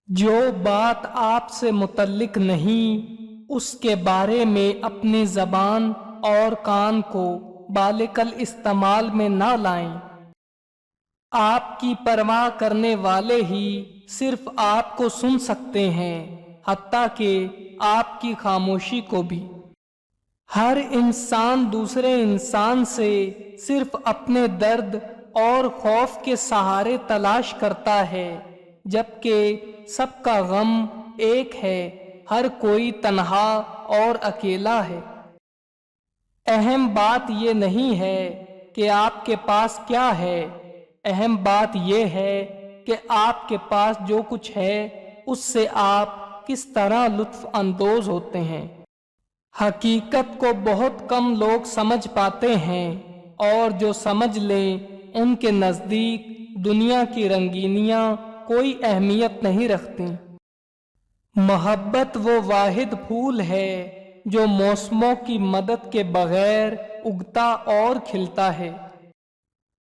جو بات آپ سے متعلق نہیں اس کے بارے میں اپنی زبان اور کان کو بالکل استعمال میں نہ لائیں۔ آپ کی پرواہ کرنے والے ہی صرف آپ کو سن سکتے ہیں، حتیٰ کہ آپ کی خاموشی کو بھی۔ ہر انسان دوسرے انسان سے صرف اپنے درد اور خوف کے سہارے تلاش کرتا ہے، جبکہ سب کا غم ایک ہے، ہر کوئی تنہا اور اکیلا ہے۔ اہم بات یہ نہیں ہے کہ آپ کے پاس کیا ہے، اہم بات یہ ہے کہ آپ کے پاس جو کچھ ہے اس سے آپ کس طرح لطف اندوز ہوتے ہیں۔ حقیقت کو بہت کم لوگ سمجھ پاتے ہیں، اور جو سمجھ لیں ان کے نزدیک دنیا کی رنگینیاں کوئی اہمیت نہیں رکھتی۔ محبت وہ واحد پھول ہے جو موسموں کی مدد کے بغیر اگتا اور کھلتا ہے۔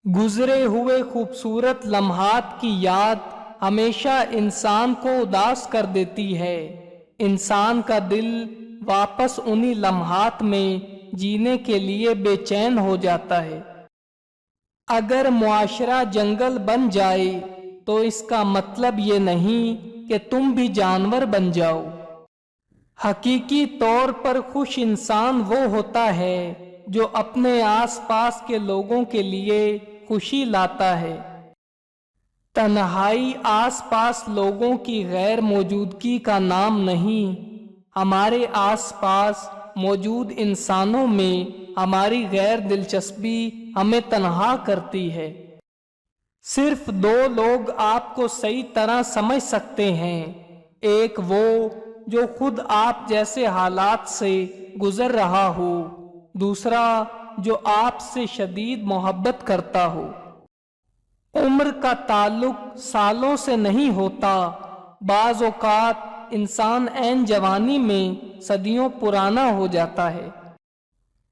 گزرے ہوئے خوبصورت لمحات کی یاد ہمیشہ انسان کو اداس کر دیتی ہے۔ انسان کا دل واپس انہی لمحات میں جینے کے لیے بے چین ہو جاتا ہے۔ اگر معاشرہ جنگل بن جائے تو اس کا مطلب یہ نہیں کہ تم بھی جانور بن جاؤ۔ حقیقی طور پر خوش انسان وہ ہوتا ہے جو اپنے آس پاس کے لوگوں کے لیے خوشی لاتا ہے۔ تنہائی آس پاس لوگوں کی غیر موجودگی کا نام نہیں، ہمارے آس پاس موجود انسانوں میں ہماری غیر دلچسپی ہمیں تنہا کرتی ہے۔ صرف دو لوگ آپ کو صحیح طرح سمجھ سکتے ہیں، ایک وہ جو خود آپ جیسے حالات سے گزر رہا ہو، دوسرا جو آپ سے شدید محبت کرتا ہو۔ عمر کا تعلق سالوں سے نہیں ہوتا، بعض اوقات انسان عین جوانی میں صدیوں پرانا ہو جاتا ہے۔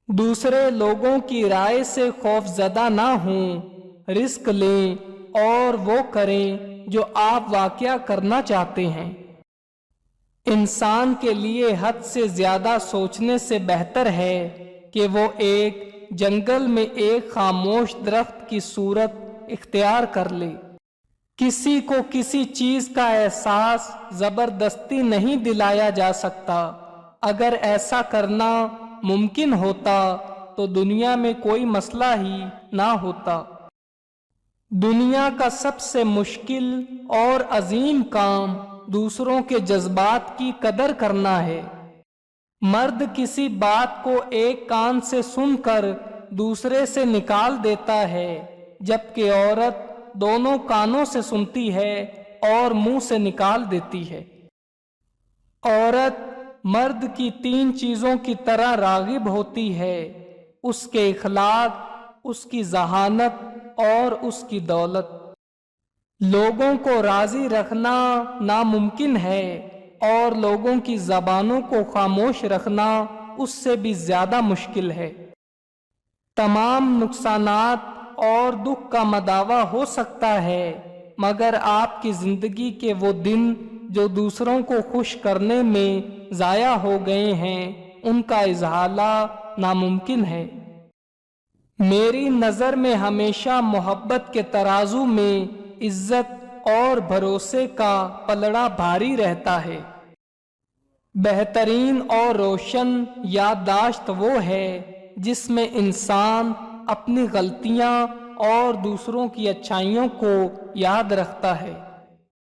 دوسرے لوگوں کی رائے سے خوف زدہ نہ ہوں، رسک لیں اور وہ کریں جو آپ واقعہ کرنا چاہتے ہیں۔ انسان کے لیے حد سے زیادہ سوچنے سے بہتر ہے کہ وہ ایک جنگل میں ایک خاموش درخت کی صورت اختیار کر لے۔ کسی کو کسی چیز کا احساس زبردستی نہیں دلایا جا سکتا۔ اگر ایسا کرنا ممکن ہوتا تو دنیا میں کوئی مسئلہ ہی نہ ہوتا۔ دنیا کا سب سے مشکل اور عظیم کام دوسروں کے جذبات کی قدر کرنا ہے۔ مرد کسی بات کو ایک کان سے سن کر دوسرے سے نکال دیتا ہے، جبکہ عورت دونوں کانوں سے سنتی ہے اور منہ سے نکال دیتی ہے۔ عورت مرد کی 3 چیزوں کی طرح راغب ہوتی ہے، اس کے اخلاق، اس کی ذہانت اور اس کی دولت۔ لوگوں کو راضی رکھنا ناممکن ہے، اور لوگوں کی زبانوں کو خاموش رکھنا اس سے بھی زیادہ مشکل ہے۔ تمام نقصانات اور دکھ کا مداوع ہو سکتا ہے، مگر آپ کی زندگی کے وہ دن جو دوسروں کو خوش کرنے میں ضائع ہو گئے ہیں، ان کا ازالہ ناممکن ہے۔ میری نظر میں ہمیشہ محبت کے ترازو میں عزت اور بھروسے کا پلڑا بھاری رہتا ہے۔ بہترین اور روشن یادداشت وہ ہے جس میں انسان اپنی غلطیاں اور دوسروں کی اچھائیوں کو یاد رکھتا ہے۔